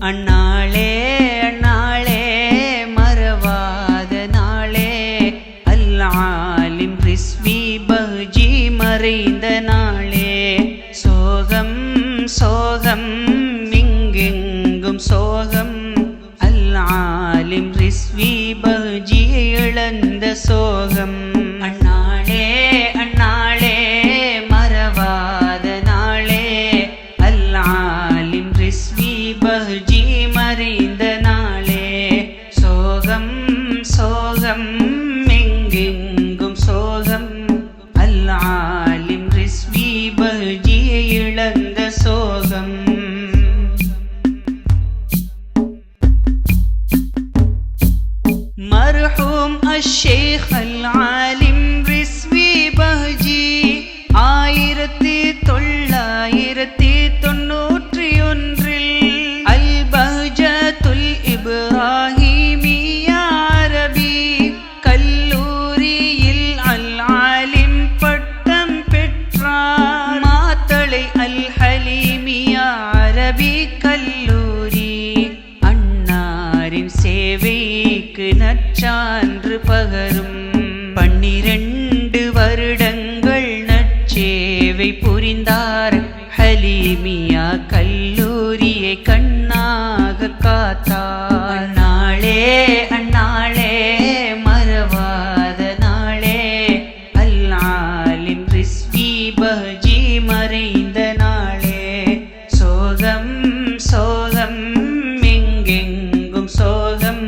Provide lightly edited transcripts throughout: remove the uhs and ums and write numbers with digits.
அந்நாளே அந்நாளே மறவாத நாளே அல்-ஆலிம் ரிஸ்வி பஹ்ஜி மறைந்த நாளே. சோகம் சோகம் எங்கெங்கும் சோகம் அல்-ஆலிம் ரிஸ்வி பஹ்ஜி இழந்த சோகம். அந்நாளே அந்நாளே மறவாத நாளே அல்-ஆலிம் ரிஸ்வி பஹ்ஜி மறைந்த நாளே. சோகம் சோகம் எங்கெங்கும் சோகம் அல்-ஆலிம் ரிஸ்வி பஹ்ஜி இழந்த சோகம். மர்ஹூம் அஷேக் அல்-ஆலிம் ரிஸ்வி பஹ்ஜி 1991 அல்-பஹ்ஜத்துல் இப்ராஹீமிய்யா அரபி கல்லூரியில் அல்-ஆலிம் பட்டம் பெற்றார். மாத்தளை அல்-ஹலீமிய்யா அரபி கல்லூரி அன்னாரின் சேவைக்கு நற்சான்று பகரும். 12 வருடங்கள் நற்சேவை புரிந்தார். ஹலீமியா கல்லூரியை கண்ணாக காத்தார். அந்நாளே அந்நாளே மறவாத நாளே அல்-ஆலிம் ரிஸ்வி பஹ்ஜி மறைந்த நாளே. சோகம் சோகம் எங்கெங்கும் சோகம்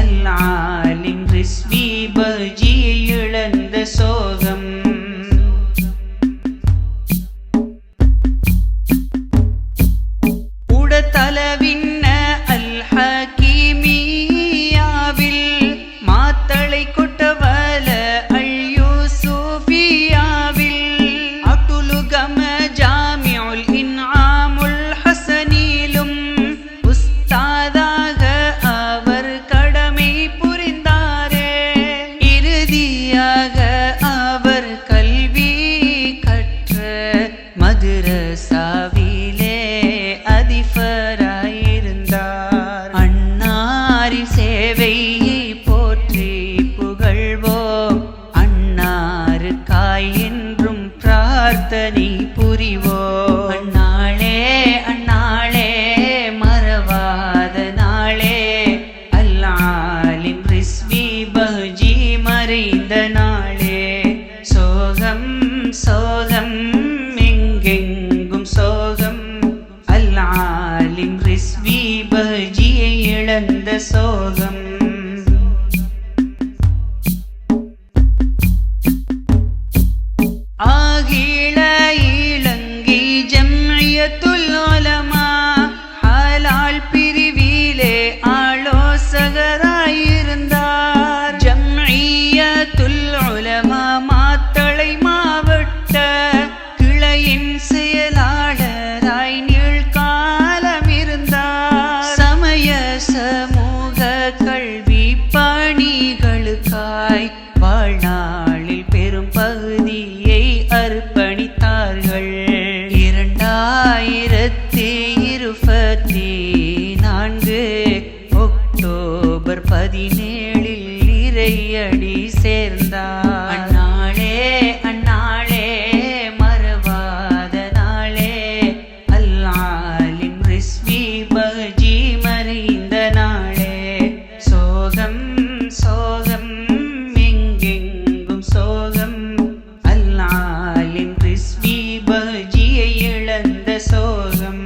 அல்-ஆலிம் ரிஸ்வி பஹ்ஜி இழந்த சோகம். உடதளவின்ன அல்-ஹக்கீமிய்யாவில் மாத்தளை கொட்டவல அல்-யூசுஃபியாவில் அட்டுலுகம ஜாமிஉல் இன்ஆமுல் ஹஸனிலும் உஸ்தாதாக அவர் கடமை புரிந்தாரே. இறுதியாக அவர் கல்வி கற்ற மதுரசாவிலே அதிபராயிருந்தார். அன்னாரின் சேவையை போற்றி புகழ்வோம். அன்னாருக்காய் என்றும் பிரார்த்தனை புரிவோம். அந்நாளே அந்நாளே மறவாத நாளே அல்-ஆலிம் ரிஸ்வி பஹ்ஜி மறைந்த நாளே. சோகம் சோகம் எங்கெங்கும் சோகம் அல்-ஆலிம் ரிஸ்வி பஹ்ஜி இழந்த சோகம். ஆகில இலங்கை ஜம்இய்யத்துல் உலமா ஹலால் பிரிவிலே ஆலோசகராயிருந்தார். ஜம்இய்யத்துல் உலமா மாத்தளை மாவட்ட கிளையின் செயலாளராய் நீள்காலம் இருந்தார். சமய சமூக கல்வி பணிகளுக்காய் வாழ்நாளில் பெரும் பகுதியை அர்ப்பணித்தார்கள். 2024 அக்டோபர் 17 இறையடி சேர்ந்தார். அந்நாளே அந்நாளே மறவாத நாளே அல்-ஆலிம் ரிஸ்வி பஹ்ஜி மறைந்த நாளே. சோகம் சோகம் எங்கெங்கும் சோகம் அல்-ஆலிம் ரிஸ்வி பஹ்ஜி இழந்த சோகம்.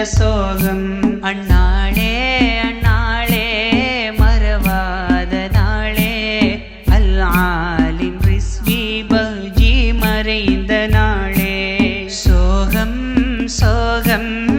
சோகம். அந்நாளே அந்நாளே மறவாத நாளே, அல் ஆலிம் ரிஸ்வி பஹ்ஜி மறைந்த நாளே. சோகம் சோகம்